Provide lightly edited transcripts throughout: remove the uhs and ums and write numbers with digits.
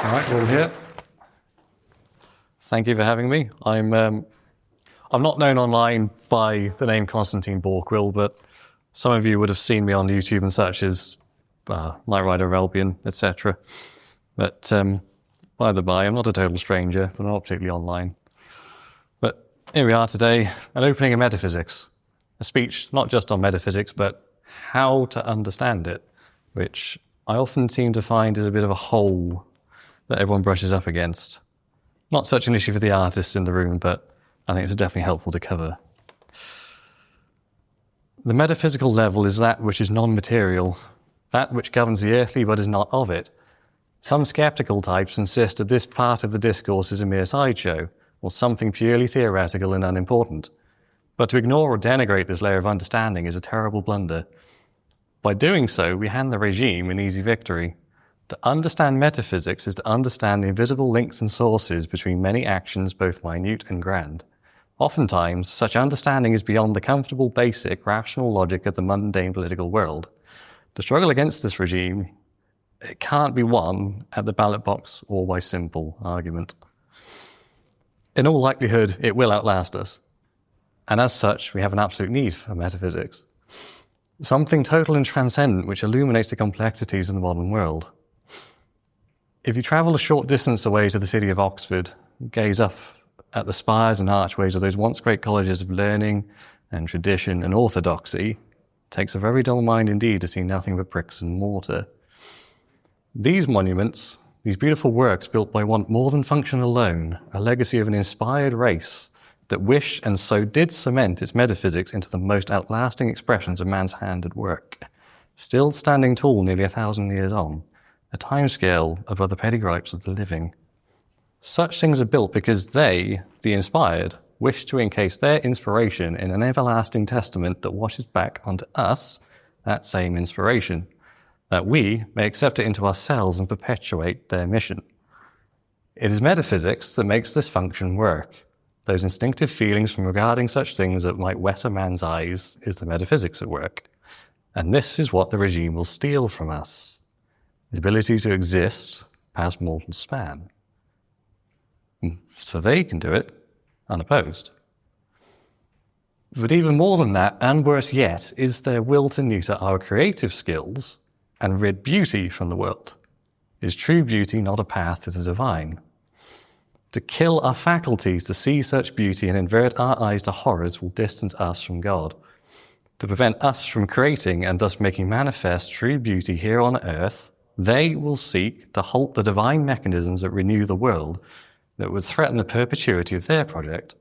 All right, we're all here. Thank you for having me. I'm not known online by the name Constantine Balkwill, but some of you would have seen me on YouTube and such as Knight Rider of Albion, etc. But by the by, I'm not a total stranger, but I'm not particularly online. But here we are today, an opening of metaphysics. A speech not just on metaphysics, but how to understand it, which I often seem to find is a bit of a hole that everyone brushes up against. Not such an issue for the artists in the room, but I think it's definitely helpful to cover. The metaphysical level is that which is non-material, that which governs the earthly but is not of it. Some skeptical types insist that this part of the discourse is a mere sideshow, or something purely theoretical and unimportant. But to ignore or denigrate this layer of understanding is a terrible blunder. By doing so, we hand the regime an easy victory. To understand metaphysics is to understand the invisible links and sources between many actions, both minute and grand. Oftentimes, such understanding is beyond the comfortable, basic, rational logic of the mundane political world. To struggle against this regime, it can't be won at the ballot box or by simple argument. In all likelihood, it will outlast us. And as such, we have an absolute need for metaphysics. Something total and transcendent which illuminates the complexities of the modern world. If you travel a short distance away to the city of Oxford, gaze up at the spires and archways of those once great colleges of learning and tradition and orthodoxy, it takes a very dull mind indeed to see nothing but bricks and mortar. These monuments, these beautiful works built by one more than function alone, a legacy of an inspired race that wished and so did cement its metaphysics into the most outlasting expressions of man's hand at work, still standing tall nearly 1,000 years on, a timescale above the petty gripes of the living. Such things are built because they, the inspired, wish to encase their inspiration in an everlasting testament that washes back onto us that same inspiration, that we may accept it into ourselves and perpetuate their mission. It is metaphysics that makes this function work. Those instinctive feelings from regarding such things that might wet a man's eyes is the metaphysics at work. And this is what the regime will steal from us. The ability to exist past mortal span. So they can do it unopposed. But even more than that, and worse yet, is their will to neuter our creative skills and rid beauty from the world. Is true beauty not a path to the divine? To kill our faculties to see such beauty and invert our eyes to horrors will distance us from God. To prevent us from creating and thus making manifest true beauty here on earth, they will seek to halt the divine mechanisms that renew the world, that would threaten the perpetuity of their project.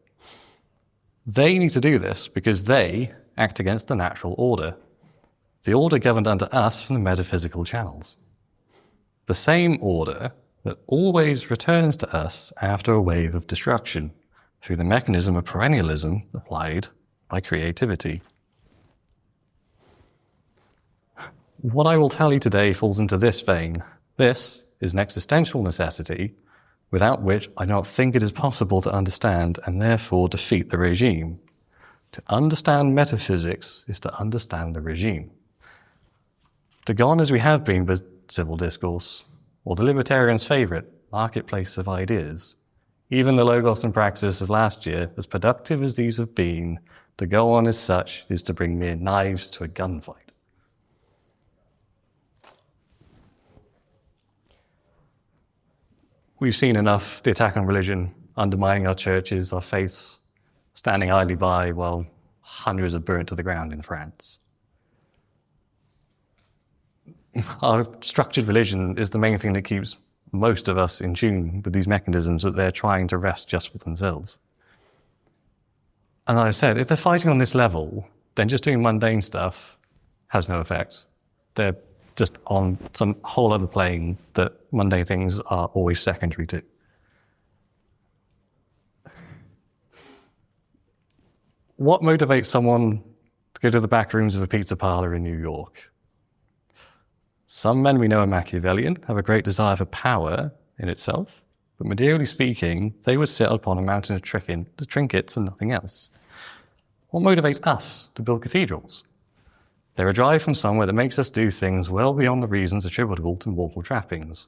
They need to do this because they act against the natural order, the order governed unto us from the metaphysical channels. The same order that always returns to us after a wave of destruction through the mechanism of perennialism applied by creativity. What I will tell you today falls into this vein. This is an existential necessity without which I don't think it is possible to understand and therefore defeat the regime. To understand metaphysics is to understand the regime. To go on as we have been with civil discourse, or the libertarians' favourite, marketplace of ideas, even the logos and praxis of last year, as productive as these have been, to go on as such is to bring mere knives to a gunfight. We've seen enough the attack on religion, undermining our churches, our faiths, standing idly by while hundreds are burnt to the ground in France. Our structured religion is the main thing that keeps most of us in tune with these mechanisms that they're trying to wrest just for themselves. And like I said, if they're fighting on this level, then just doing mundane stuff has no effect. They're just on some whole other plane that mundane things are always secondary to. What motivates someone to go to the back rooms of a pizza parlor in New York? Some men we know are Machiavellian, have a great desire for power in itself, but materially speaking, they would sit upon a mountain of trinkets and nothing else. What motivates us to build cathedrals? They're a drive from somewhere that makes us do things well beyond the reasons attributable to mortal trappings.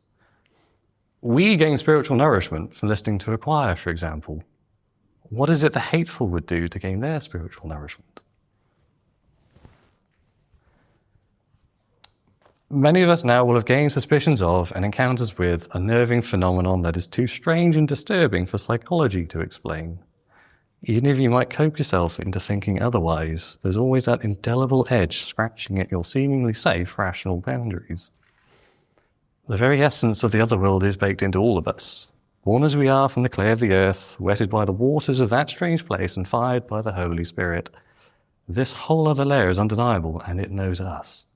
We gain spiritual nourishment from listening to a choir, for example. What is it the hateful would do to gain their spiritual nourishment? Many of us now will have gained suspicions of and encounters with a nerving phenomenon that is too strange and disturbing for psychology to explain. Even if you might cope yourself into thinking otherwise, there's always that indelible edge scratching at your seemingly safe, rational boundaries. The very essence of the other world is baked into all of us. Born as we are from the clay of the earth, wetted by the waters of that strange place and fired by the Holy Spirit. This whole other layer is undeniable, and it knows us.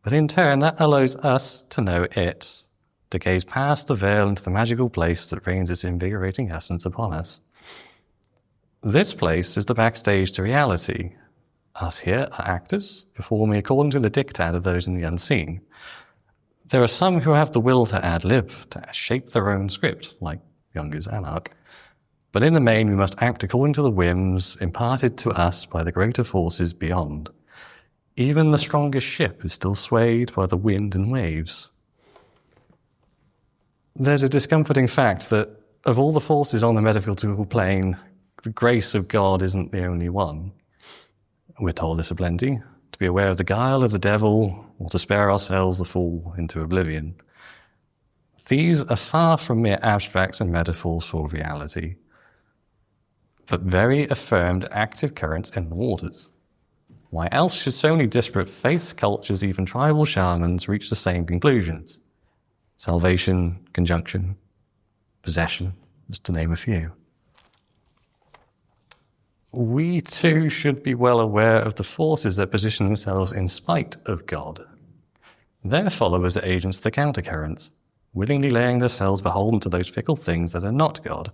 But in turn, that allows us to know it, to gaze past the veil into the magical place that rains its invigorating essence upon us. This place is the backstage to reality. Us here are actors, performing according to the diktat of those in the unseen. There are some who have the will to ad-lib, to shape their own script, like Junger's Anarch. But in the main, we must act according to the whims imparted to us by the greater forces beyond. Even the strongest ship is still swayed by the wind and waves. There's a discomforting fact that of all the forces on the metaphysical plane, the grace of God isn't the only one. We're told this aplenty, to be aware of the guile of the devil, or to spare ourselves the fall into oblivion. These are far from mere abstracts and metaphors for reality, but very affirmed active currents in the waters. Why else should so many disparate faiths, cultures, even tribal shamans reach the same conclusions? Salvation, conjunction, possession, just to name a few. We too should be well aware of the forces that position themselves in spite of God. Their followers are agents of the countercurrents, willingly laying themselves beholden to those fickle things that are not God.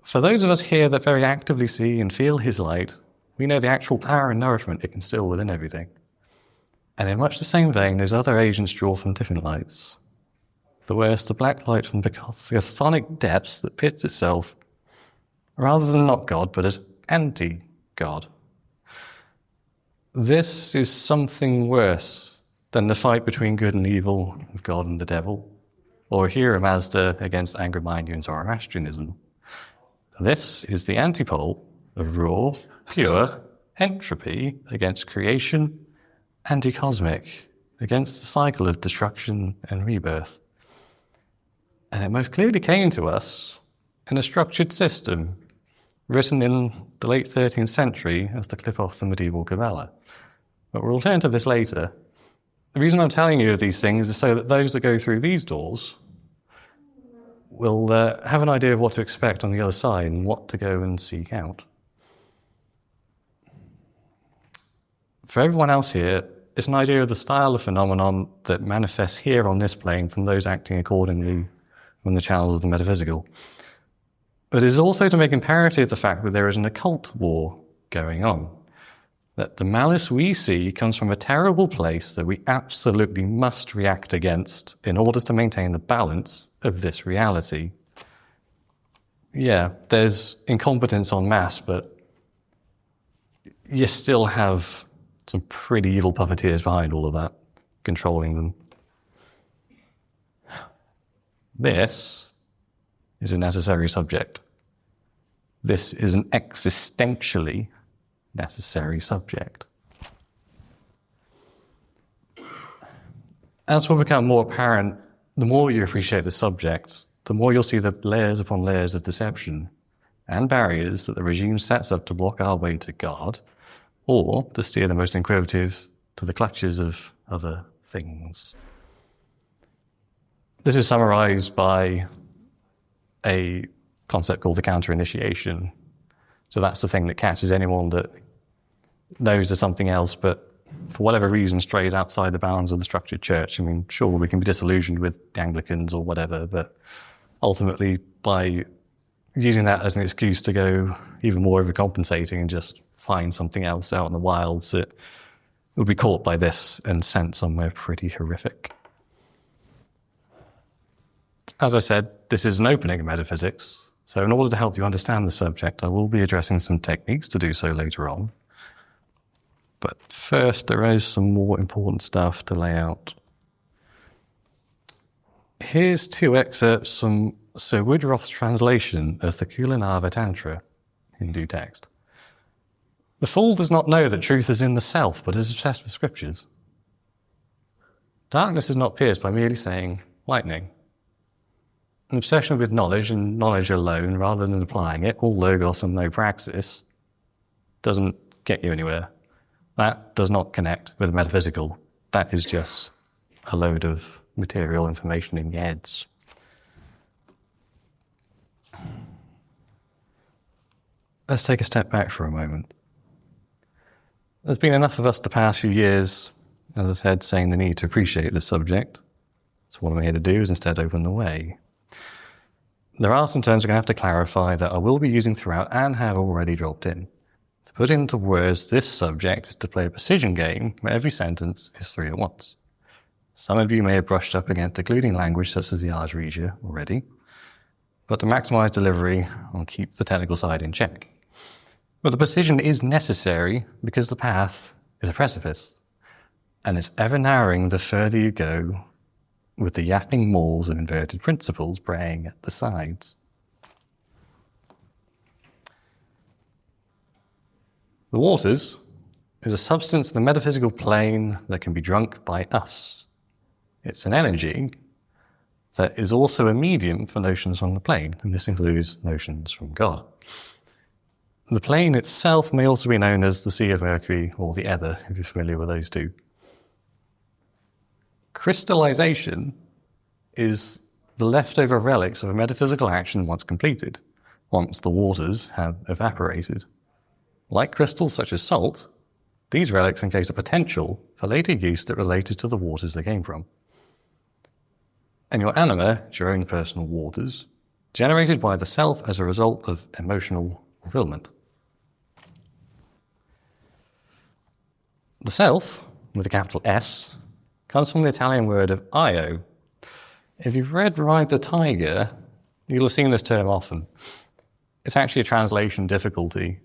For those of us here that very actively see and feel his light, we know the actual power and nourishment it can still within everything. And in much the same vein, those other agents draw from different lights. The worst, the black light from the chthonic depths that pits itself, rather than not God, but as anti-God. This is something worse than the fight between good and evil, of God and the devil, or Hira Mazda against Anglo-Maindian and Zoroastrianism. This is the antipole of raw, pure entropy against creation, anti-cosmic, against the cycle of destruction and rebirth. And it most clearly came to us in a structured system written in the late 13th century as the clip off the medieval Kabbalah. But we'll return to this later. The reason I'm telling you of these things is so that those that go through these doors will have an idea of what to expect on the other side and what to go and seek out. For everyone else here, it's an idea of the style of phenomenon that manifests here on this plane from those acting accordingly from the channels of the metaphysical. But it is also to make imperative the fact that there is an occult war going on, that the malice we see comes from a terrible place that we absolutely must react against in order to maintain the balance of this reality. Yeah, there's incompetence en masse, but you still have some pretty evil puppeteers behind all of that, controlling them. This is a necessary subject. This is an existentially necessary subject. As will become more apparent, the more you appreciate the subject, the more you'll see the layers upon layers of deception and barriers that the regime sets up to block our way to God, or to steer the most inquisitive to the clutches of other things. This is summarized by a concept called the counter-initiation. So that's the thing that catches anyone that knows there's something else, but for whatever reason strays outside the bounds of the structured church. I mean, sure, we can be disillusioned with the Anglicans or whatever, but ultimately by using that as an excuse to go even more overcompensating and just find something else out in the wilds, it would be caught by this and sent somewhere pretty horrific. As I said, this is an opening of metaphysics, so in order to help you understand the subject, I will be addressing some techniques to do so later on. But first, there is some more important stuff to lay out. Here's two excerpts from Sir Woodroffe's translation of the Kulanava Tantra, Hindu text. The fool does not know that truth is in the self, but is obsessed with scriptures. Darkness is not pierced by merely saying lightning. An obsession with knowledge and knowledge alone, rather than applying it, all logos and no praxis, doesn't get you anywhere. That does not connect with the metaphysical. That is just a load of material information in your heads. Let's take a step back for a moment. There's been enough of us the past few years, as I said, saying the need to appreciate this subject. So what I'm here to do is instead open the way. There are some terms we're going to have to clarify that I will be using throughout and have already dropped in. To put into words this subject is to play a precision game where every sentence is three at once. Some of you may have brushed up against occluding language such as the Ars Regia already, but to maximize delivery, I'll keep the technical side in check. But the precision is necessary because the path is a precipice, and it's ever narrowing the further you go, with the yapping maws of inverted principles braying at the sides. The waters is a substance in the metaphysical plane that can be drunk by us. It's an energy that is also a medium for notions on the plane, and this includes notions from God. The plane itself may also be known as the Sea of Mercury or the Ether, if you're familiar with those two. Crystallization is the leftover relics of a metaphysical action once completed, once the waters have evaporated. Like crystals such as salt, these relics encase a potential for later use that related to the waters they came from. And your anima, your own personal waters, generated by the self as a result of emotional fulfillment. The self, with a capital S, comes from the Italian word of io. If you've read Ride the Tiger, you'll have seen this term often. It's actually a translation difficulty,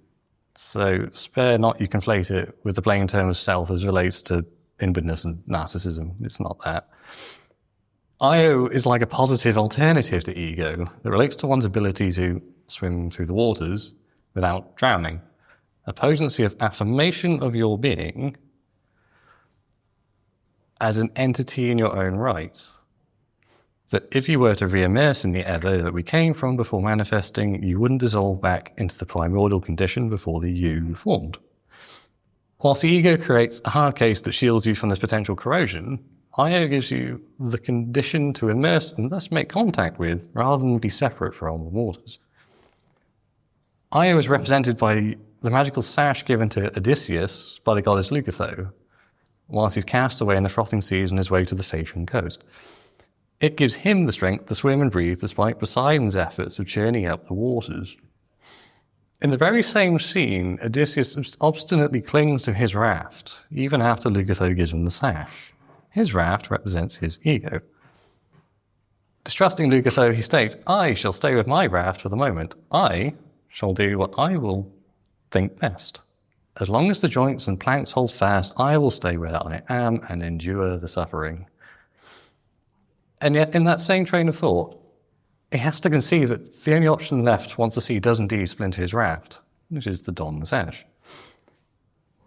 so spare not you conflate it with the plain term of self as relates to inwardness and narcissism. It's not that. Io is like a positive alternative to ego that relates to one's ability to swim through the waters without drowning. A potency of affirmation of your being as an entity in your own right. That if you were to re-immerse in the ether that we came from before manifesting, you wouldn't dissolve back into the primordial condition before the you formed. Whilst the ego creates a hard case that shields you from this potential corrosion, Io gives you the condition to immerse and thus make contact with, rather than be separate from the waters. Io is represented by the magical sash given to Odysseus by the goddess Leucotho, whilst he's cast away in the frothing seas on his way to the Phaeacian coast. It gives him the strength to swim and breathe despite Poseidon's efforts of churning up the waters. In the very same scene, Odysseus obstinately clings to his raft, even after Leucotho gives him the sash. His raft represents his ego. Distrusting Leucotho, he states, I shall stay with my raft for the moment. I shall do what I will think best. As long as the joints and planks hold fast, I will stay where I am and endure the suffering. And yet, in that same train of thought, he has to conceive that the only option left once the sea does indeed splinter his raft, which is to don the sash.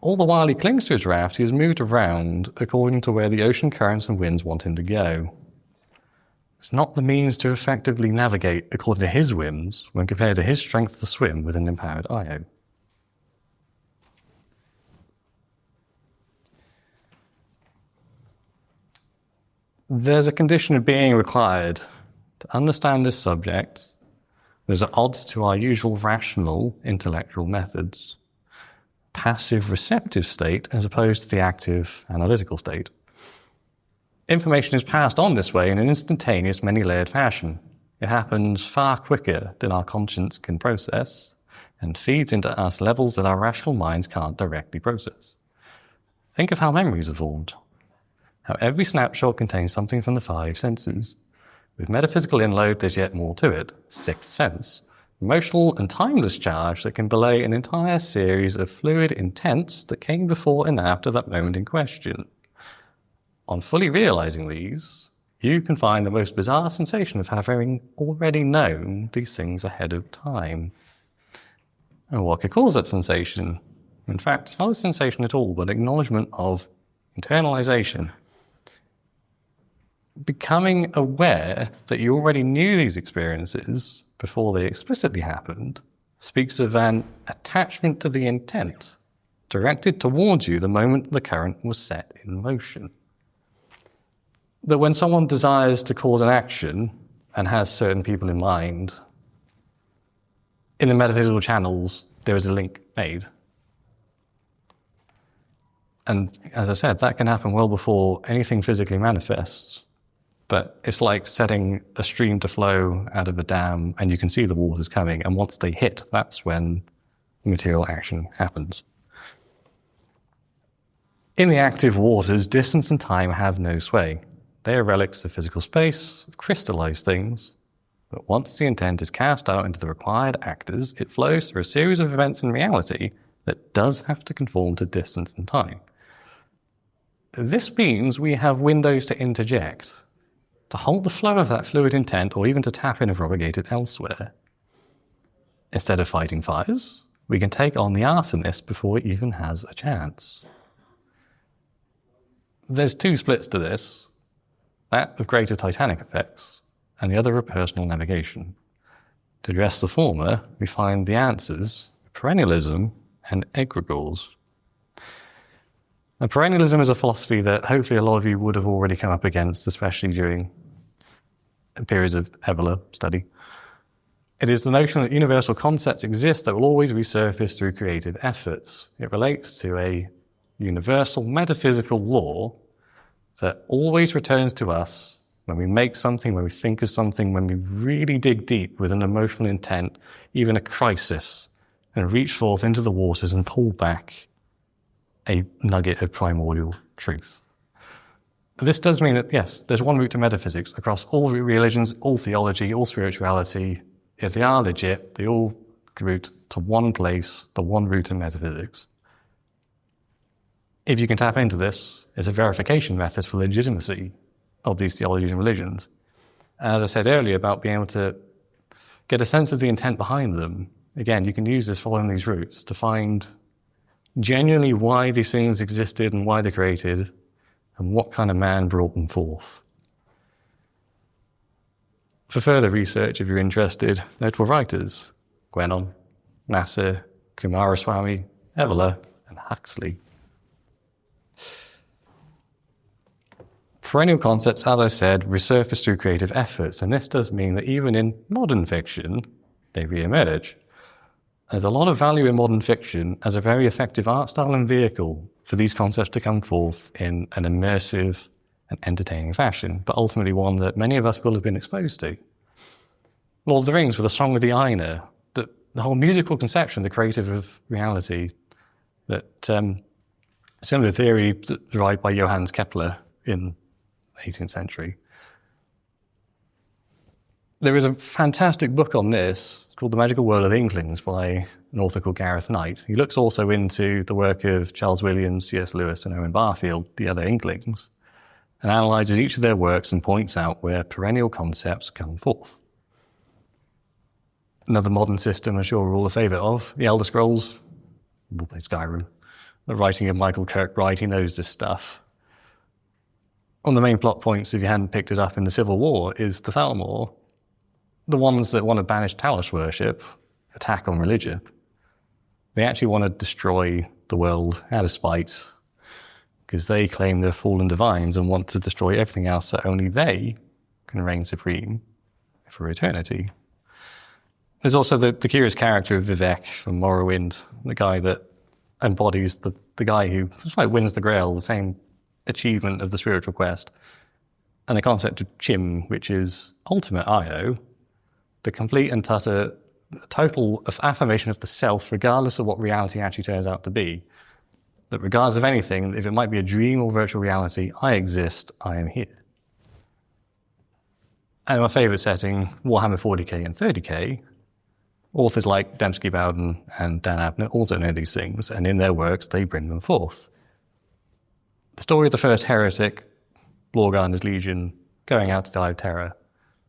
All the while he clings to his raft, he is moved around according to where the ocean currents and winds want him to go. It's not the means to effectively navigate according to his whims when compared to his strength to swim with an empowered Io. There's a condition of being required to understand this subject. There's at odds to our usual rational intellectual methods. Passive receptive state as opposed to the active analytical state. Information is passed on this way in an instantaneous, many-layered fashion. It happens far quicker than our conscience can process and feeds into us levels that our rational minds can't directly process. Think of how memories are formed. How every snapshot contains something from the five senses. With metaphysical inload, there's yet more to it, sixth sense. Emotional and timeless charge that can belay an entire series of fluid intents that came before and after that moment in question. On fully realizing these, you can find the most bizarre sensation of having already known these things ahead of time. And what could cause that sensation? In fact, it's not a sensation at all, but acknowledgement of internalization. Becoming aware that you already knew these experiences before they explicitly happened speaks of an attachment to the intent directed towards you the moment the current was set in motion. That when someone desires to cause an action and has certain people in mind, in the metaphysical channels, there is a link made. And as I said, that can happen well before anything physically manifests. But it's like setting a stream to flow out of a dam and you can see the waters coming, and once they hit, that's when material action happens. In the active waters, distance and time have no sway. They are relics of physical space, crystallized things, but once the intent is cast out into the required actors, it flows through a series of events in reality that does have to conform to distance and time. This means we have windows to interject, to hold the flow of that fluid intent, or even to tap in and propagate it elsewhere. Instead of fighting fires, we can take on the arsonist before it even has a chance. There's two splits to this, that of greater Titanic effects, and the other of personal navigation. To address the former, we find the answers, perennialism and egregors. Now, perennialism is a philosophy that hopefully a lot of you would have already come up against, especially during periods of Evola study. It is the notion that universal concepts exist that will always resurface through creative efforts. It relates to a universal metaphysical law that always returns to us when we make something, when we think of something, when we really dig deep with an emotional intent, even a crisis, and reach forth into the waters and pull back a nugget of primordial truth. This does mean that, yes, there's one route to metaphysics across all religions, all theology, all spirituality. If they are legit, they all route to one place, the one route to metaphysics. If you can tap into this, it's a verification method for legitimacy of these theologies and religions. As I said earlier about being able to get a sense of the intent behind them, again, you can use this following these routes to find genuinely why these things existed and why they're created and what kind of man brought them forth. For further research, if you're interested, notable writers, Gwenon, Nasser, Kumaraswamy, Evola, and Huxley. Perennial concepts, as I said, resurface through creative efforts, and this does mean that even in modern fiction, they re-emerge. There's a lot of value in modern fiction as a very effective art style and vehicle for these concepts to come forth in an immersive and entertaining fashion, but ultimately one that many of us will have been exposed to. Lord of the Rings with a Song of the Aina, the whole musical conception, the creative of reality, that similar theory derived by Johannes Kepler in the 18th century. There is a fantastic book on this called The Magical World of the Inklings by an author called Gareth Knight. He looks also into the work of Charles Williams, C.S. Lewis, and Owen Barfield, the other Inklings, and analyzes each of their works and points out where perennial concepts come forth. Another modern system I'm sure we're all a favourite of, the Elder Scrolls. We'll play Skyrim. The writing of Michael Kirkbride, he knows this stuff. One of the main plot points, if you hadn't picked it up in the Civil War, is the Thalmor. The ones that want to banish Talos worship, attack on religion, they actually want to destroy the world out of spite because they claim they're fallen divines and want to destroy everything else so only they can reign supreme for eternity. There's also the curious character of Vivek from Morrowind, the guy that embodies the guy who wins the Grail, the same achievement of the spiritual quest, and the concept of Chim, which is ultimate IO, the complete and total affirmation of the self, regardless of what reality actually turns out to be. That regardless of anything, if it might be a dream or virtual reality, I exist, I am here. And my favourite setting, Warhammer 40k and 30k, authors like Dembski Bowden and Dan Abnett also know these things, and in their works they bring them forth. The story of the first heretic, Blorgarner's Legion, going out to die of terror.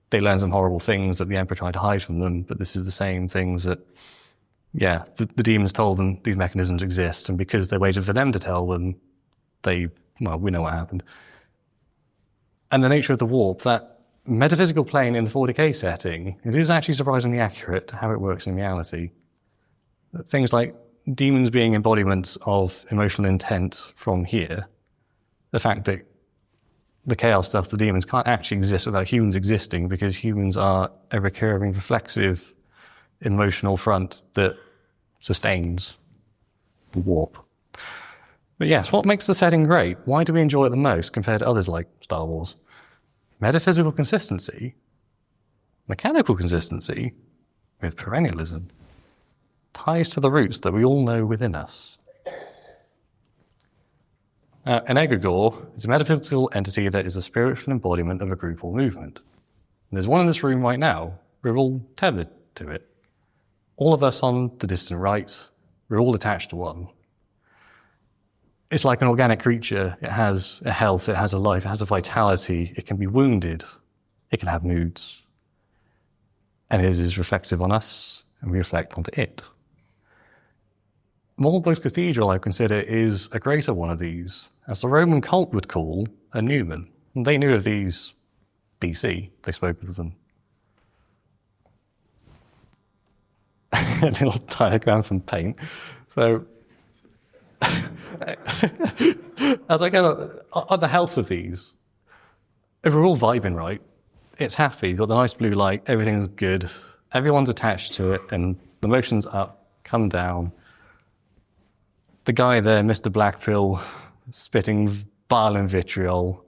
They learn some horrible things that the emperor tried to hide from them, but this is the same things that, yeah, the demons told them these mechanisms exist, and because they waited for them to tell them, well, we know what happened. And the nature of the warp, that metaphysical plane in the 40k setting, it is actually surprisingly accurate to how it works in reality. Things like demons being embodiments of emotional intent from here, the fact that the chaos stuff, the demons can't actually exist without humans existing, because humans are a recurring, reflexive, emotional front that sustains the warp. But yes, what makes the setting great? Why do we enjoy it the most compared to others like Star Wars? Metaphysical consistency, mechanical consistency with perennialism, ties to the roots that we all know within us. An egregor is a metaphysical entity that is a spiritual embodiment of a group or movement. And there's one in this room right now. We're all tethered to it. All of us on the distant right, we're all attached to one. It's like an organic creature. It has a health, it has a life, it has a vitality. It can be wounded. It can have moods. And it is reflexive on us, and we reflect onto it. Marlborough Cathedral, I consider, is a greater one of these, as the Roman cult would call a numen. And they knew of these BC. They spoke of them. A little diagram from paint. So, as I go on the health of these, if we're all vibing right, it's happy, you've got the nice blue light, everything's good, everyone's attached to it, and the motion's up, come down. The guy there, Mr. Blackpill, spitting bile and vitriol.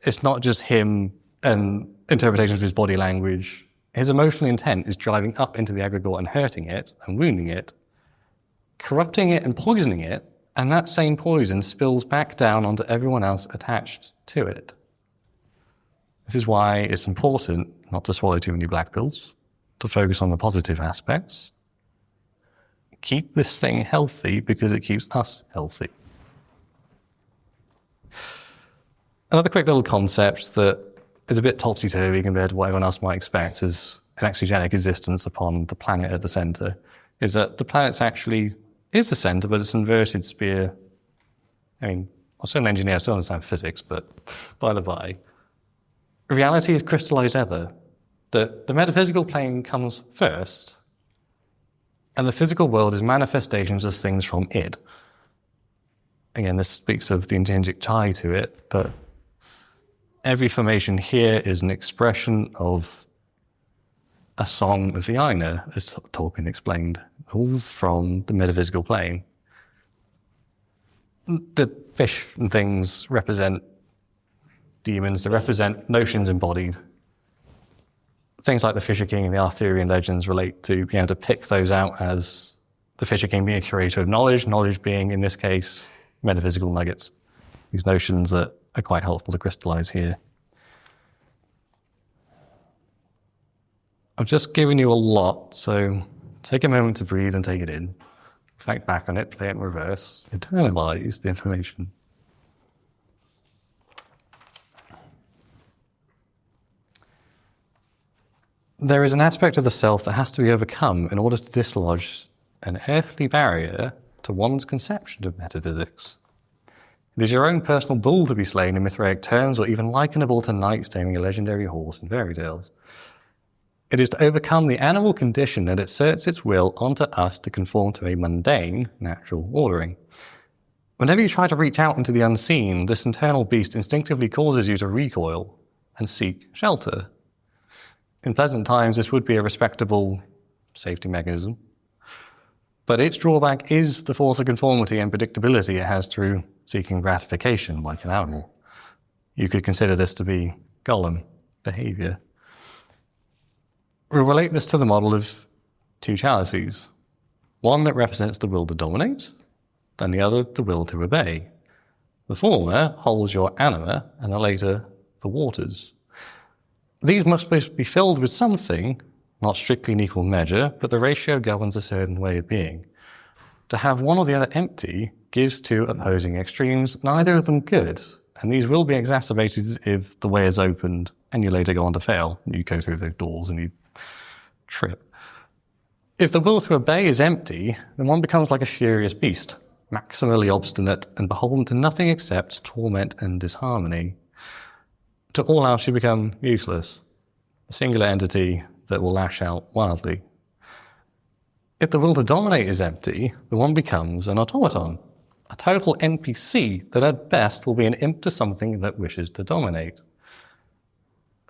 It's not just him and interpretations of his body language. His emotional intent is driving up into the egregor and hurting it and wounding it, corrupting it and poisoning it, and that same poison spills back down onto everyone else attached to it. This is why it's important not to swallow too many black pills, to focus on the positive aspects. Keep this thing healthy because it keeps us healthy. Another quick little concept that is a bit topsy-turvy compared to what everyone else might expect is an exogenic existence upon the planet at the center, is that the planet's actually is the center, but it's an inverted sphere. I mean, I'm still an engineer, I still understand physics, but by the by, reality is crystallized ether. The metaphysical plane comes first, and the physical world is manifestations of things from it. Again, this speaks of the intrinsic tie to it, but every formation here is an expression of a song of the Aina, as Tolkien explained, all from the metaphysical plane. The fish and things represent demons, they represent notions embodied. Things like the Fisher King and the Arthurian legends relate to being able to pick those out as the Fisher King being a curator of knowledge, knowledge being, in this case, metaphysical nuggets. These notions that are quite helpful to crystallize here. I've just given you a lot, so take a moment to breathe and take it in. Reflect back on it, play it in reverse, internalize the information. There is an aspect of the self that has to be overcome in order to dislodge an earthly barrier to one's conception of metaphysics. It is your own personal bull to be slain in Mithraic terms, or even likenable to knights taming a legendary horse in fairy tales. It is to overcome the animal condition that asserts its will onto us to conform to a mundane, natural ordering. Whenever you try to reach out into the unseen, this internal beast instinctively causes you to recoil and seek shelter. In pleasant times, this would be a respectable safety mechanism. But its drawback is the force of conformity and predictability it has through seeking gratification like an animal. You could consider this to be golem behavior. We'll relate this to the model of two chalices. One that represents the will to dominate, and the other the will to obey. The former holds your anima, and the later the waters. These must be filled with something, not strictly in equal measure, but the ratio governs a certain way of being. To have one or the other empty gives two opposing extremes, neither of them good, and these will be exacerbated if the way is opened and you later go on to fail. You go through those doors and you trip. If the will to obey is empty, then one becomes like a furious beast, maximally obstinate and beholden to nothing except torment and disharmony. To all else you become useless, a singular entity that will lash out wildly. If the will to dominate is empty, then one becomes an automaton, a total NPC that at best will be an imp to something that wishes to dominate.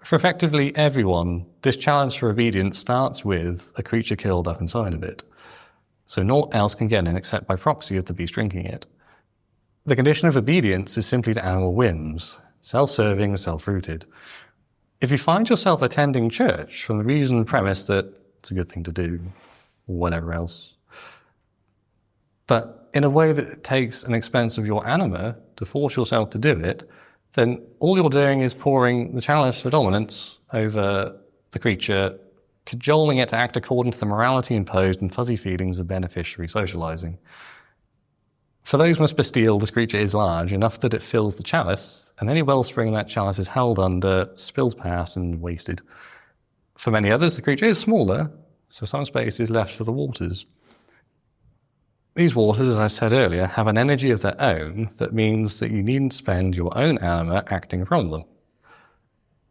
For effectively everyone, this challenge for obedience starts with a creature killed up inside of it, so naught else can get in except by proxy of the beast drinking it. The condition of obedience is simply to animal whims, self-serving and self-rooted. If you find yourself attending church from the reason and premise that it's a good thing to do, or whatever else, but in a way that takes an expense of your anima to force yourself to do it, then all you're doing is pouring the chalice for dominance over the creature, cajoling it to act according to the morality imposed and fuzzy feelings of beneficiary socializing. For those must bestial, this creature is large, enough that it fills the chalice, and any wellspring that chalice is held under spills past and wasted. For many others, the creature is smaller, so some space is left for the waters. These waters, as I said earlier, have an energy of their own that means that you needn't spend your own anima acting from them.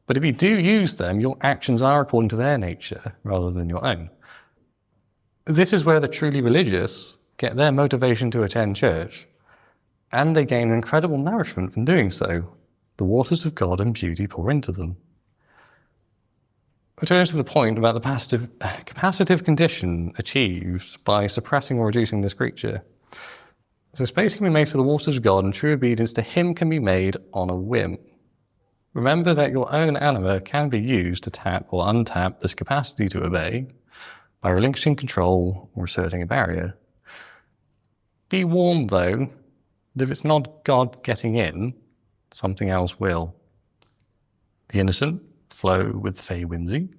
But if you do use them, your actions are according to their nature rather than your own. This is where the truly religious get their motivation to attend church, and they gain incredible nourishment from doing so. The waters of God and beauty pour into them. Return to the point about the capacitive condition achieved by suppressing or reducing this creature. So space can be made for the waters of God, and true obedience to Him can be made on a whim. Remember that your own anima can be used to tap or untap this capacity to obey by relinquishing control or asserting a barrier. Be warned, though, that if it's not God getting in, something else will. The innocent flow with fey whimsy,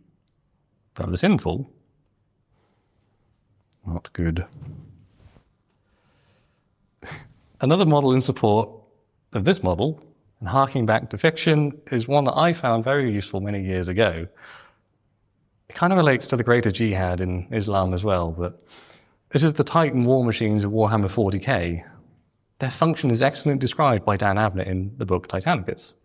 but the sinful, not good. Another model in support of this model, and harking back to fiction, is one that I found very useful many years ago. It kind of relates to the greater jihad in Islam as well, but this is the Titan war machines of Warhammer 40k. Their function is excellently described by Dan Abnett in the book Titanicus.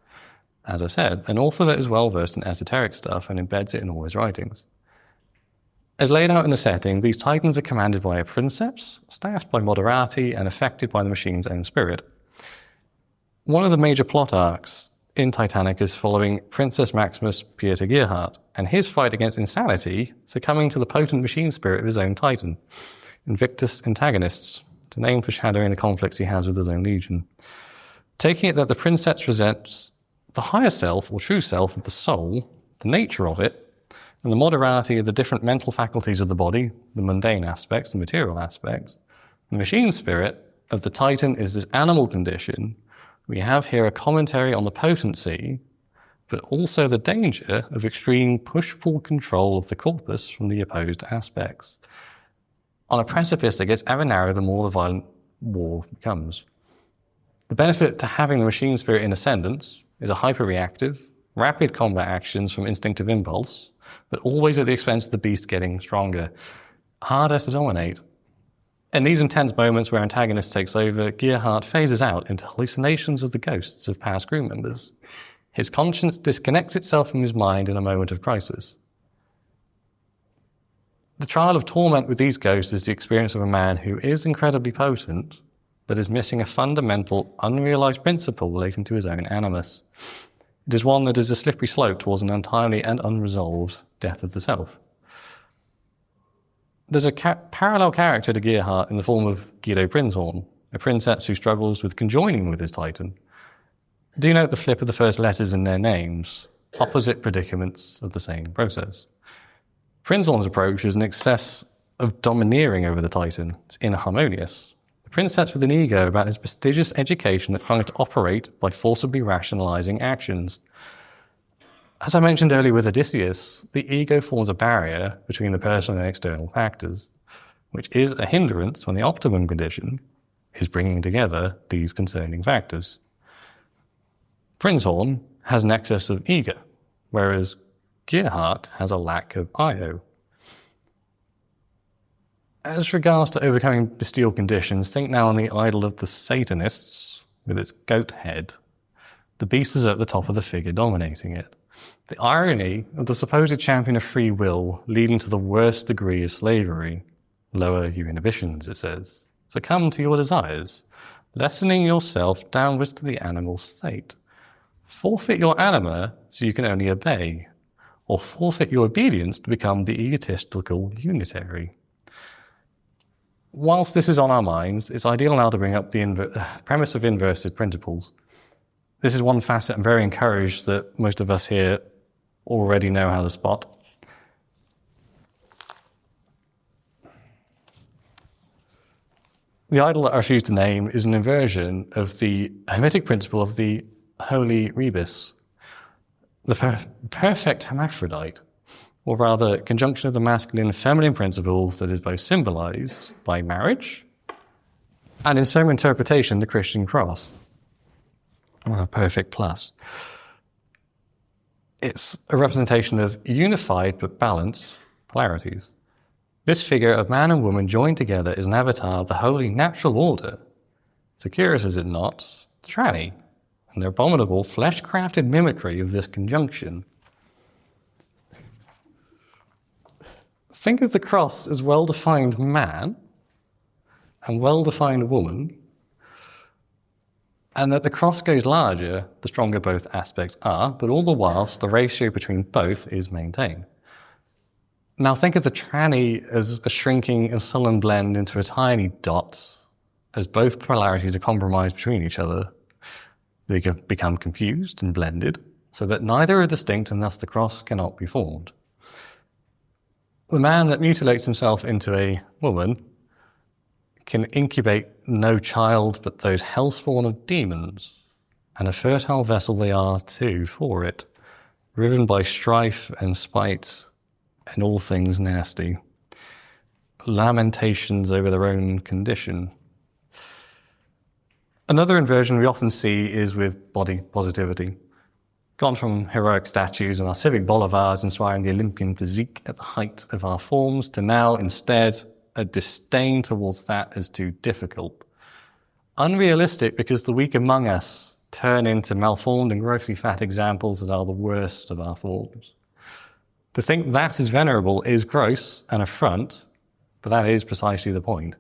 As I said, an author that is well versed in esoteric stuff and embeds it in all his writings. As laid out in the setting, these Titans are commanded by a princeps, staffed by moderati, and affected by the machine's own spirit. One of the major plot arcs in Titanicus following Princess Maximus Peter Gearhart and his fight against insanity, succumbing to the potent machine spirit of his own Titan, Invictus Antagonists, to name foreshadowing the conflicts he has with his own legion. Taking it that the princeps presents the higher self or true self of the soul, the nature of it, and the moderati of the different mental faculties of the body, the mundane aspects, the material aspects. The machine spirit of the Titan is this animal condition. We have here a commentary on the potency, but also the danger of extreme push-pull control of the corpus from the opposed aspects. On a precipice that gets ever narrower the more the violent war becomes. The benefit to having the machine spirit in ascendance is a hyper-reactive, rapid combat actions from instinctive impulse, but always at the expense of the beast getting stronger, harder to dominate. In these intense moments where antagonist takes over, Gearhart phases out into hallucinations of the ghosts of past crew members. His conscience disconnects itself from his mind in a moment of crisis. The trial of torment with these ghosts is the experience of a man who is incredibly potent, but is missing a fundamental, unrealized principle relating to his own animus. It is one that is a slippery slope towards an untimely and unresolved death of the self. There's a parallel character to Gearhart in the form of Guido Prinzhorn, a princeps who struggles with conjoining with his Titan. Do note the flip of the first letters in their names, opposite predicaments of the same process. Prinzhorn's approach is an excess of domineering over the Titan. It's inharmonious. The princeps with an ego about his prestigious education that's trying to operate by forcibly rationalizing actions. As I mentioned earlier with Odysseus, the ego forms a barrier between the personal and external factors, which is a hindrance when the optimum condition is bringing together these concerning factors. Prinzhorn has an excess of ego, whereas Gerhardt has a lack of Io. As regards to overcoming bestial conditions, think now on the idol of the Satanists with its goat head. The beast is at the top of the figure dominating it. The irony of the supposed champion of free will leading to the worst degree of slavery. Lower your inhibitions, it says. Succumb to your desires, lessening yourself downwards to the animal state. Forfeit your anima so you can only obey, or forfeit your obedience to become the egotistical unitary. Whilst this is on our minds, it's ideal now to bring up the premise of inverted principles. This is one facet I'm very encouraged that most of us here already know how to spot. The idol that I refuse to name is an inversion of the Hermetic principle of the holy rebus, the perfect hermaphrodite, or rather, conjunction of the masculine and feminine principles that is both symbolized by marriage and in some interpretation the Christian cross, or a perfect plus. It's a representation of unified but balanced polarities. This figure of man and woman joined together is an avatar of the holy natural order. So curious is it not, the tranny, and their abominable flesh-crafted mimicry of this conjunction. Think of the cross as well-defined man and well-defined woman, and that the cross goes larger the stronger both aspects are, but all the whilst the ratio between both is maintained. Now think of the tranny as a shrinking and sullen blend into a tiny dot, as both polarities are compromised between each other. They can become confused and blended, so that neither are distinct and thus the cross cannot be formed. The man that mutilates himself into a woman can incubate no child but those hellspawn of demons, and a fertile vessel they are too for it, riven by strife and spite and all things nasty, lamentations over their own condition. Another inversion we often see is with body positivity. Gone from heroic statues and our civic boulevards inspiring the Olympian physique at the height of our forms to now, instead, a disdain towards that as too difficult. Unrealistic because the weak among us turn into malformed and grossly fat examples that are the worst of our forms. To think that is venerable is gross and affront, but that is precisely the point.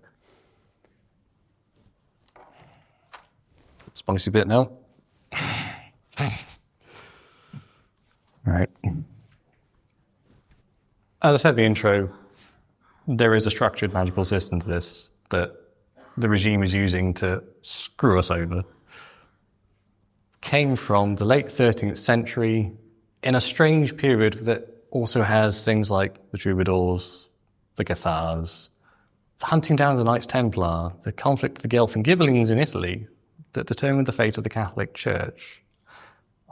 Spicy bit now. Right. As I said in the intro, there is a structured magical system to this that the regime is using to screw us over. Came from the late 13th century in a strange period that also has things like the troubadours, the Cathars, the hunting down of the Knights Templar, the conflict of the Guelphs and Ghibellines in Italy that determined the fate of the Catholic Church,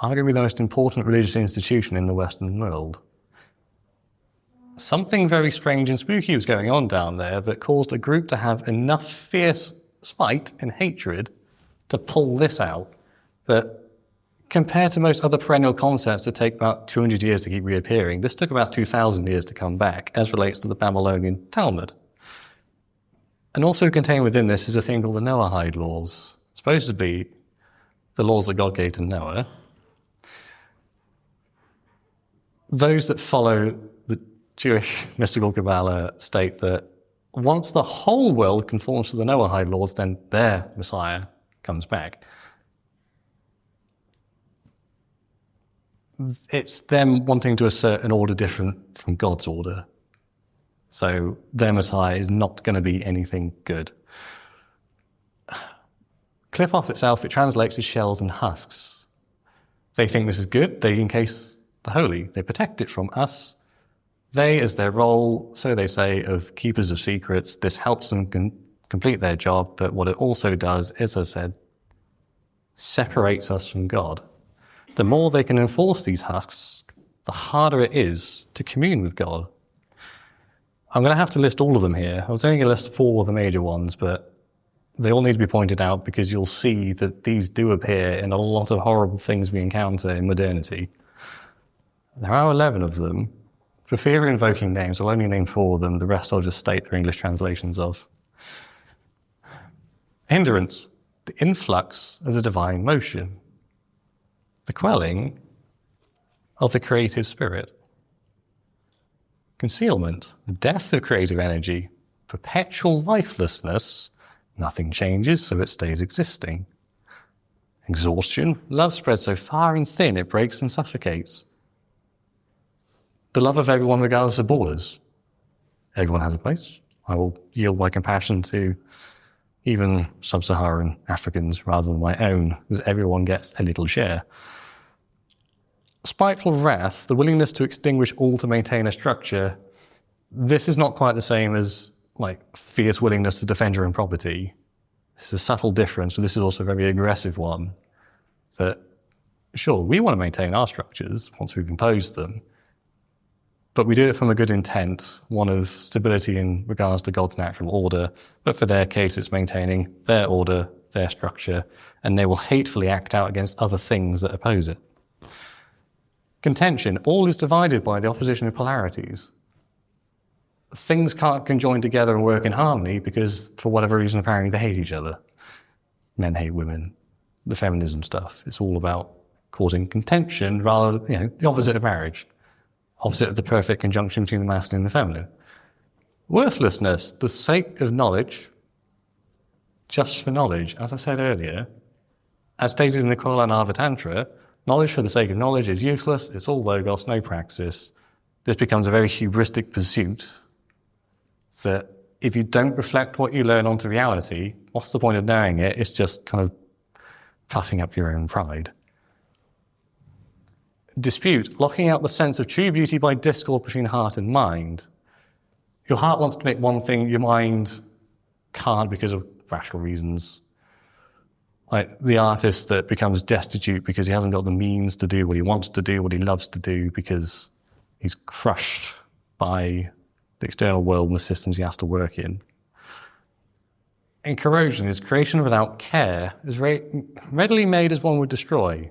arguably the most important religious institution in the Western world. Something very strange and spooky was going on down there that caused a group to have enough fierce spite and hatred to pull this out that, compared to most other perennial concepts that take about 200 years to keep reappearing, this took about 2,000 years to come back, as relates to the Babylonian Talmud. And also contained within this is a thing called the Noahide laws, supposed to be the laws that God gave to Noah. Those that follow the Jewish mystical Kabbalah state that once the whole world conforms to the Noahide laws, then their Messiah comes back. It's them wanting to assert an order different from God's order. So their Messiah is not going to be anything good. Clip-off itself, it translates as shells and husks. They think this is good, they encase the holy, they protect it from us. They, as their role, so they say, of keepers of secrets, this helps them complete their job, but what it also does, as I said, separates us from God. The more they can enforce these husks, the harder it is to commune with God. I'm going to have to list all of them here. I was only going to list 4 of the major ones, but they all need to be pointed out because you'll see that these do appear in a lot of horrible things we encounter in modernity. There are 11 of them. For fear of invoking names, I'll only name 4 of them. The rest I'll just state their English translations of. Hindrance, the influx of the divine motion. The quelling of the creative spirit. Concealment, the death of creative energy. Perpetual lifelessness, nothing changes, so it stays existing. Exhaustion, love spreads so far and thin it breaks and suffocates. The love of everyone regardless of borders. Everyone has a place. I will yield my compassion to even sub-Saharan Africans rather than my own, because everyone gets a little share. Spiteful wrath, the willingness to extinguish all to maintain a structure. This is not quite the same as like fierce willingness to defend your own property. This is a subtle difference, but this is also a very aggressive one. That, sure, we want to maintain our structures once we've imposed them, but we do it from a good intent, one of stability in regards to God's natural order, but for their case it's maintaining their order, their structure, and they will hatefully act out against other things that oppose it. Contention, all is divided by the opposition of polarities. Things can't conjoin together and work in harmony because, for whatever reason, apparently they hate each other. Men hate women. The feminism stuff. It's all about causing contention rather than, the opposite of marriage. Opposite of the perfect conjunction between the masculine and the feminine. Worthlessness, the sake of knowledge, just for knowledge. As I said earlier, as stated in the Koilanava Tantra, knowledge for the sake of knowledge is useless, it's all logos, no praxis. This becomes a very hubristic pursuit that if you don't reflect what you learn onto reality, what's the point of knowing it? It's just kind of puffing up your own pride. Dispute, locking out the sense of true beauty by discord between heart and mind. Your heart wants to make one thing, your mind can't because of rational reasons. Like the artist that becomes destitute because he hasn't got the means to do what he wants to do, what he loves to do, because he's crushed by the external world and the systems he has to work in. And corrosion is creation without care, is readily made as one would destroy.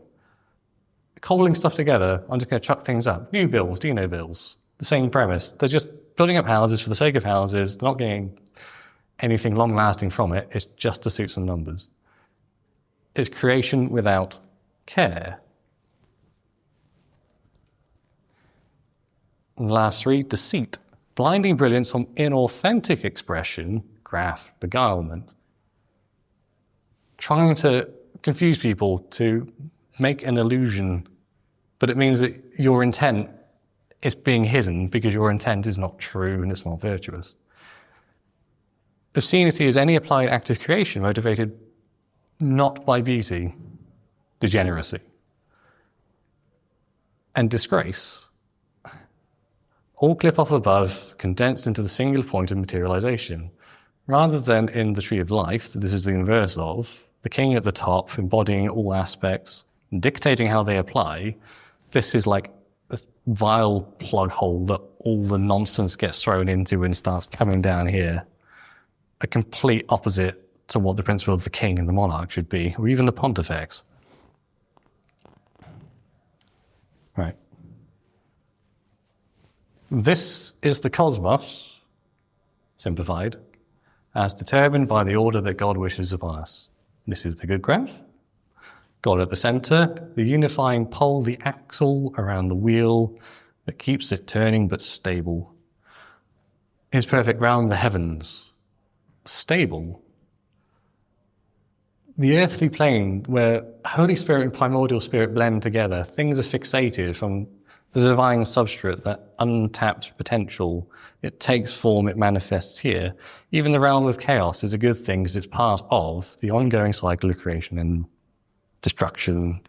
Cobbling stuff together, I'm just going to chuck things up. New bills, Dino bills, the same premise. They're just building up houses for the sake of houses. They're not getting anything long-lasting from it. It's just to suit some numbers. It's creation without care. And the last 3, deceit. Blinding brilliance from inauthentic expression, graft, beguilement. Trying to confuse people to make an illusion, but it means that your intent is being hidden because your intent is not true and it's not virtuous. Obscenity is any applied act of creation motivated not by beauty, degeneracy. And disgrace, all clip off above, condensed into the singular point of materialization, rather than in the tree of life, that this is the inverse of, the king at the top embodying all aspects, dictating how they apply. This is like this vile plug hole that all the nonsense gets thrown into and starts coming down here. A complete opposite to what the principle of the king and the monarch should be, or even the pontifex. Right. This is the cosmos, simplified, as determined by the order that God wishes upon us. This is the good graph. God at the center, the unifying pole, the axle around the wheel that keeps it turning but stable. His perfect round the heavens, stable. The earthly plane where Holy Spirit and primordial spirit blend together, things are fixated from the divine substrate, that untapped potential. It takes form, it manifests here. Even the realm of chaos is a good thing because it's part of the ongoing cycle of creation and destruction,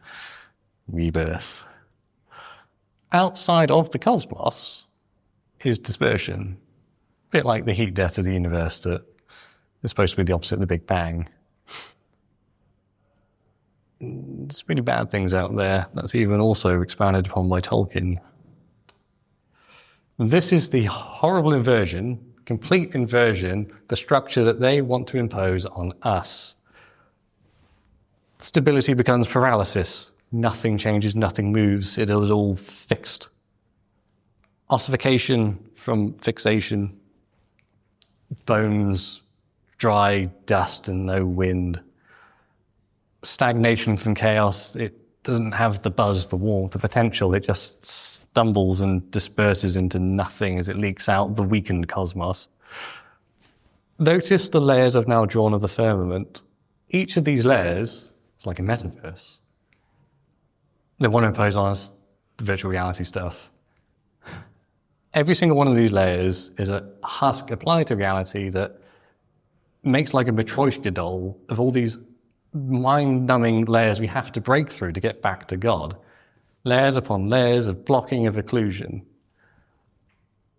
rebirth. Outside of the cosmos is dispersion. A bit like the heat death of the universe that is supposed to be the opposite of the Big Bang. There's really bad things out there. That's even also expounded upon by Tolkien. This is the horrible inversion, complete inversion, the structure that they want to impose on us. Stability becomes paralysis. Nothing changes, nothing moves. It is all fixed. Ossification from fixation, bones, dry dust and no wind. Stagnation from chaos, it doesn't have the buzz, the warmth, the potential, it just stumbles and disperses into nothing as it leaks out the weakened cosmos. Notice the layers I've now drawn of the firmament. Each of these layers is like a metaverse. They want to impose on us the virtual reality stuff. Every single one of these layers is a husk applied to reality that makes like a Matryoshka doll of all these mind-numbing layers we have to break through to get back to God. Layers upon layers of blocking, of occlusion.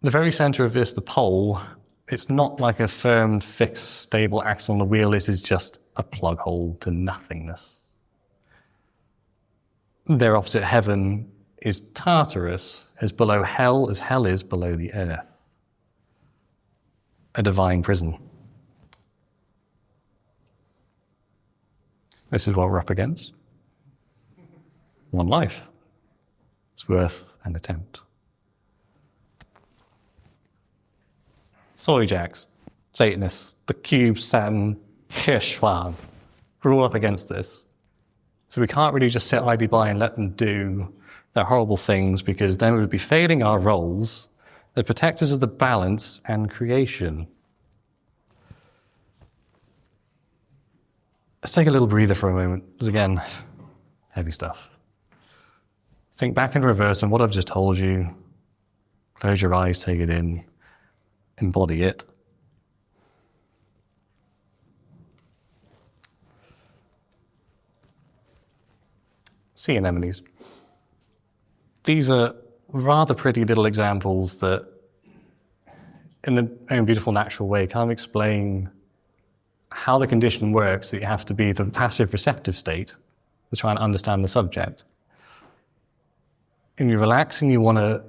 The very center of this, the pole, it's not like a firm, fixed, stable axle on the wheel. This is just a plug hole to nothingness. Their opposite heaven is Tartarus, as below hell as hell is below the earth. A divine prison. This is what we're up against. One life. It's worth an attempt. Soy jacks, Satanists, the cube, Saturn, Hirschschwab, we're all up against this. So we can't really just sit idly by and let them do their horrible things, because then we would be failing our roles as protectors of the balance and creation. Let's take a little breather for a moment, because again, heavy stuff. Think back in reverse on what I've just told you. Close your eyes, take it in, embody it. Sea anemones. These are rather pretty little examples that, in their own beautiful natural way, kind of explain how the condition works, that you have to be the passive receptive state to try and understand the subject. And you relax and you want to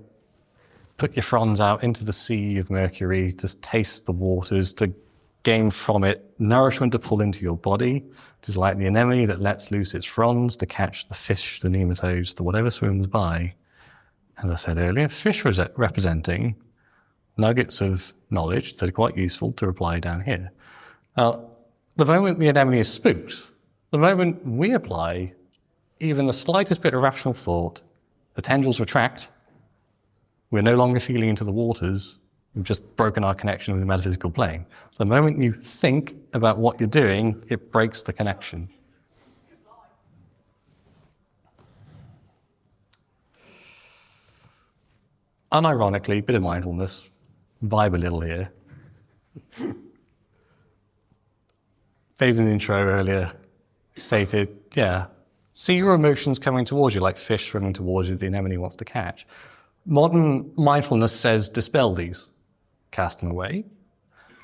put your fronds out into the sea of mercury to taste the waters, to gain from it nourishment to pull into your body. It is like the anemone that lets loose its fronds to catch the fish, the nematodes, the whatever swims by. As I said earlier, fish representing nuggets of knowledge that are quite useful to apply down here. Now, the moment the anemone is spooked, the moment we apply even the slightest bit of rational thought, the tendrils retract, we're no longer feeling into the waters, we've just broken our connection with the metaphysical plane. The moment you think about what you're doing, it breaks the connection. Unironically, bit of mindfulness, vibe a little here. David in the intro earlier stated, see your emotions coming towards you like fish swimming towards you the anemone wants to catch. Modern mindfulness says dispel these, cast them away,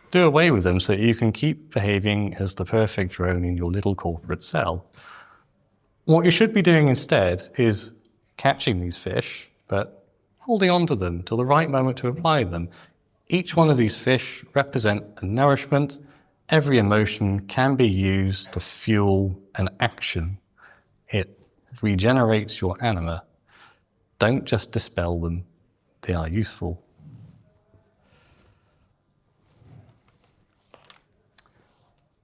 do away with them so that you can keep behaving as the perfect drone in your little corporate cell. What you should be doing instead is catching these fish, but holding on to them till the right moment to apply them. Each one of these fish represent a nourishment. Every emotion can be used to fuel an action. It regenerates your anima. Don't just dispel them. They are useful.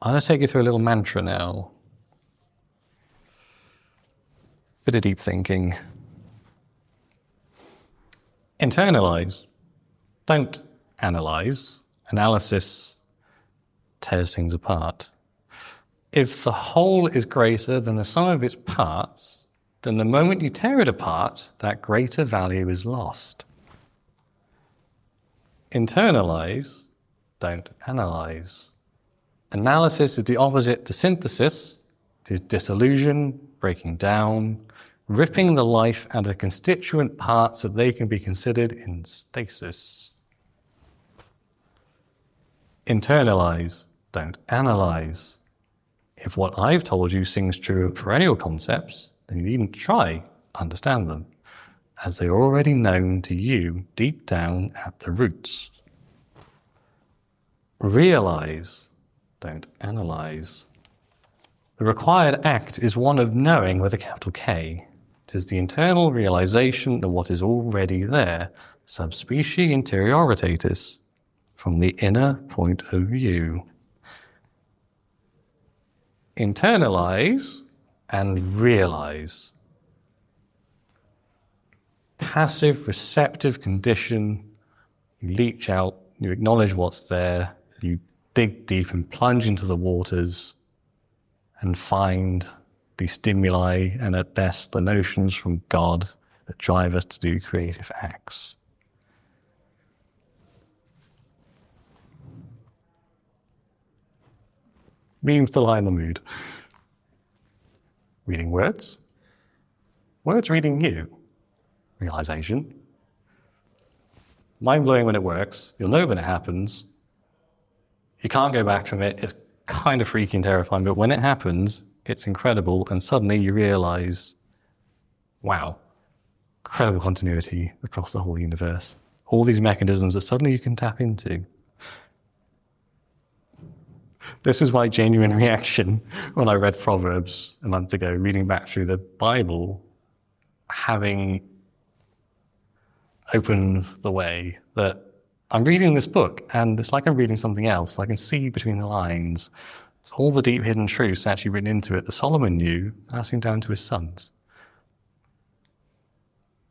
I'm going to take you through a little mantra now. Bit of deep thinking. Internalize. Don't analyze. Analysis tears things apart. If the whole is greater than the sum of its parts, then the moment you tear it apart, that greater value is lost. Internalize, don't analyze. Analysis is the opposite to synthesis. It is dissolution, breaking down, ripping the life out of constituent parts so they can be considered in stasis. Internalize, don't analyze. If what I've told you sings true of perennial concepts, then you needn't try to understand them, as they are already known to you deep down at the roots. Realize, don't analyze. The required act is one of knowing with a capital K, It is the internal realization of what is already there, subspecie interioritatis, from the inner point of view. Internalize and realize. Passive, receptive condition. You leach out, you acknowledge what's there, you dig deep and plunge into the waters and find the stimuli and at best the notions from God that drive us to do creative acts. Means to lighten the mood. Reading words. Words reading you. Realization. Mind-blowing when it works. You'll know when it happens. You can't go back from it. It's kind of freaky and terrifying, but when it happens, it's incredible, and suddenly you realize, wow, incredible continuity across the whole universe. All these mechanisms that suddenly you can tap into. This was my genuine reaction when I read Proverbs a month ago, reading back through the Bible, having opened the way that I'm reading this book and it's like I'm reading something else. I can see between the lines. It's all the deep hidden truths actually written into it that Solomon knew, passing down to his sons.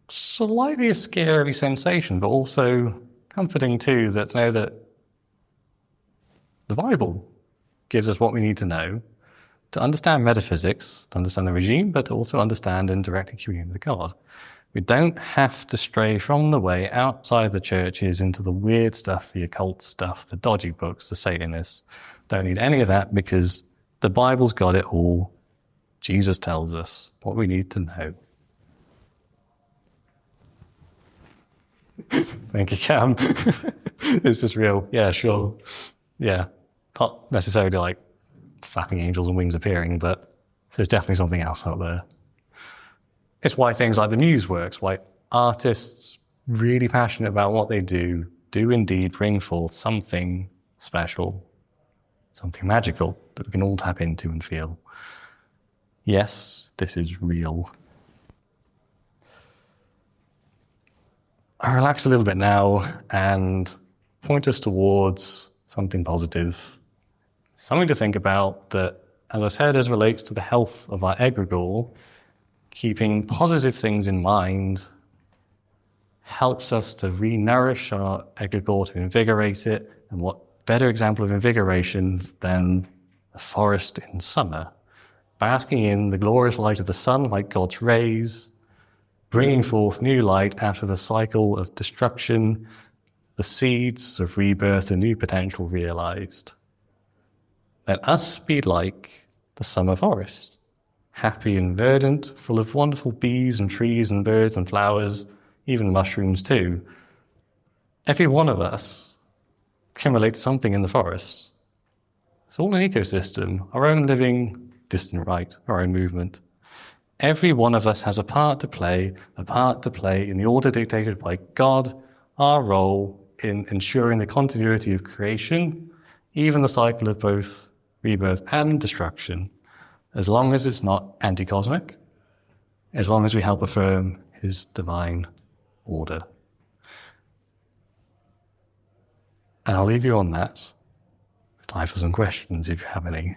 Slightly a scary sensation, but also comforting too, that to know that the Bible gives us what we need to know to understand metaphysics, to understand the regime, but to also understand and directly commune with God. We don't have to stray from the way outside the churches into the weird stuff, the occult stuff, the dodgy books, the Satanists. Don't need any of that because the Bible's got it all. Jesus tells us what we need to know. Thank you, Cam. Is this real? Yeah, sure. Yeah. Not necessarily like flapping angels and wings appearing, but there's definitely something else out there. It's why things like the muse works, why artists really passionate about what they do indeed bring forth something special, something magical that we can all tap into and feel. Yes, this is real. I'll relax a little bit now and point us towards something positive. Something to think about that, as I said, as relates to the health of our egregor, keeping positive things in mind helps us to re-nourish our egregor, to invigorate it. And what better example of invigoration than the forest in summer, basking in the glorious light of the sun like God's rays, bringing forth new light after the cycle of destruction, the seeds of rebirth and new potential realized. Let us be like the summer forest, happy and verdant, full of wonderful bees and trees and birds and flowers, even mushrooms too. Every one of us can relate to something in the forest. It's all an ecosystem, our own living, distant right, our own movement. Every one of us has a part to play in the order dictated by God, our role in ensuring the continuity of creation, even the cycle of both rebirth and destruction, as long as it's not anti-cosmic, as long as we help affirm his divine order. And I'll leave you on that. Time for some questions if you have any.